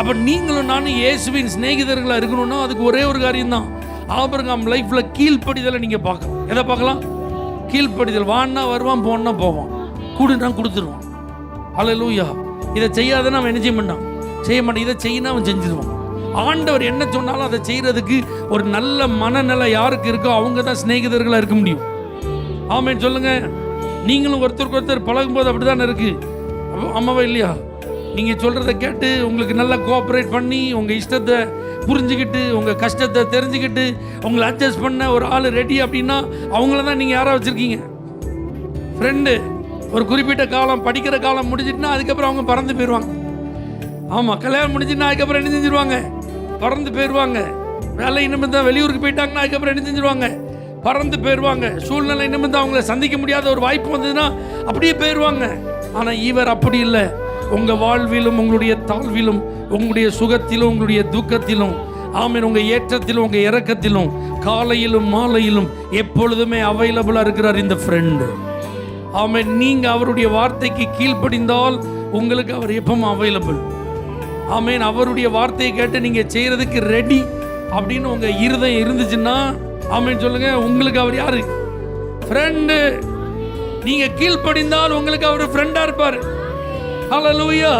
அப்ப நீங்களும் நானும் இயேசுவின் சிநேகிதர்களா இருக்கணும்னா அதுக்கு ஒரே ஒரு காரியம் தான். ஆபிரகாம் லைஃப்ல கீழ்ப்படிதலை நீங்க பார்க்கலாம். எதை பார்க்கலாம்? கீழ்ப்படிதல். வான்னா வருவான், போனா போவான், கொடுனா கொடுத்துருவான். அல்லேலூயா. இதை செய்யாதன்னு அவன் என்ன செய்ய மாட்டான், செய்ய மாட்டான். இதை செய்யினா அவன் செஞ்சிருவான். ஆண்டவர் என்ன சொன்னாலும் அதை செய்யறதுக்கு ஒரு நல்ல மனநிலை யாருக்கு இருக்கோ அவங்க தான் சிநேகிதர்களா இருக்க முடியும். ஆமென் சொல்லுங்க. நீங்களும் ஒருத்தருக்கு ஒருத்தர் பழகும் போது அப்படிதான் இருக்கு. ஆமாவா இல்லையா? நீங்க சொல்றதை கேட்டு உங்களுக்கு நல்லா கோஆப்ரேட் பண்ணி உங்க இஷ்டத்தை புரிஞ்சுக்கிட்டு உங்க கஷ்டத்தை தெரிஞ்சுக்கிட்டு உங்களை அட்ஜஸ்ட் பண்ண ஒரு ஆள் ரெடி அப்படின்னா அவங்கள தான் நீங்க யாரா வச்சிருக்கீங்க, ஃப்ரெண்டு. ஒரு குறிப்பிட்ட காலம் படிக்கிற காலம் முடிஞ்சிட்டுனா அதுக்கப்புறம் அவங்க பறந்து போயிடுவாங்க. ஆமாம், கல்யாணம் முடிஞ்சுன்னா அதுக்கப்புறம் என்ன செஞ்சிருவாங்க, பறந்து போயிடுவாங்க. வேலை நிமித்தம் வெளியூருக்கு போயிட்டாங்கன்னா அதுக்கப்புறம் என்ன செஞ்சிருவாங்க, பறந்து போயிடுவாங்க. சூழ்நிலை நிமித்தம் அவங்கள சந்திக்க முடியாத ஒரு வாய்ப்பு வந்ததுன்னா அப்படியே போயிடுவாங்க. ஆனால் இவர் அப்படி இல்லை. உங்கள் வாழ்விலும் உங்களுடைய தாழ்விலும் உங்களுடைய சுகத்திலும் உங்களுடைய துக்கத்திலும், ஆமென், உங்கள் ஏற்றத்திலும் உங்கள் இறக்கத்திலும் காலையிலும் மாலையிலும் எப்பொழுதுமே அவைலபிளாக இருக்கிறார் இந்த ஃப்ரெண்டு. ஆமென். நீங்கள் அவருடைய வார்த்தைக்கு கீழ்ப்படிந்தால் உங்களுக்கு அவர் எப்பவும் அவைலபிள். ஆமென். அவருடைய வார்த்தையை கேட்டு நீங்கள் செய்கிறதுக்கு ரெடி அப்படின்னு உங்கள் இருதயம் இருந்துச்சுன்னா, ஆமென் சொல்லுங்க, உங்களுக்கு அவர் யாரு, ஃப்ரெண்டு. நீங்கள் கீழ்ப்படிந்தால் உங்களுக்கு அவர் ஃப்ரெண்டாக இருப்பார். ஹல்லேலூயா.